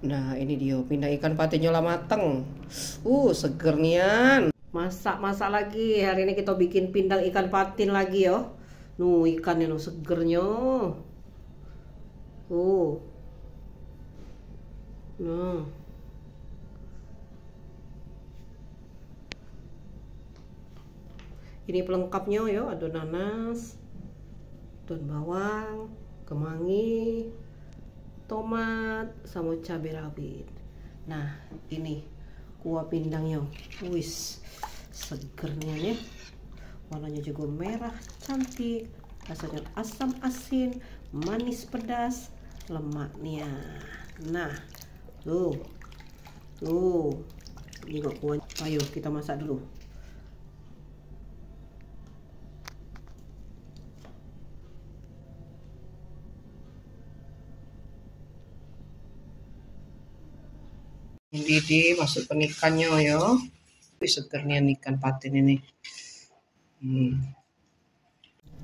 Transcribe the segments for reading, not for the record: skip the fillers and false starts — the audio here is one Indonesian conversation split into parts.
Nah, ini dia pindang ikan patinnya lah mateng. Seger nian. Masak-masak lagi. Hari ini kita bikin pindang ikan patin lagi yo. Ikannya segernya. Nah. Ini pelengkapnya ya, ada nanas, daun bawang, kemangi, tomat, sama cabai rawit. Nah, ini kuah pindangnya. Segernya ya. Warnanya juga merah, cantik. Rasanya asam asin, manis pedas, lemaknya. Nah, tuh. Ini kok kuah. Ayo kita masak dulu. Ini masukkan ikannya ya. Segernya ikan patin ini.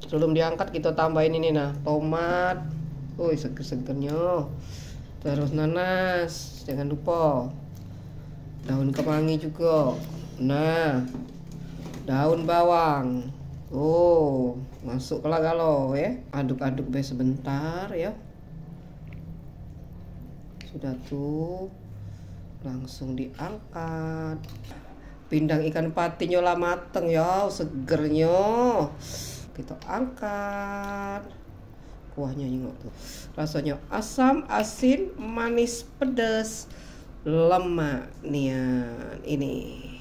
Sebelum diangkat kita tambahin ini tomat. Seger-segernya. Terus nanas, jangan lupa. Daun kemangi juga. Nah, daun bawang. Masuk kalau ya. Aduk-aduk sebentar ya. Sudah tuh. Langsung diangkat. Pindang ikan patinnya lah mateng ya, segernya. Kita angkat. Kuahnya nyengok tuh. Rasanya asam, asin, manis, pedas, lemak nian ini.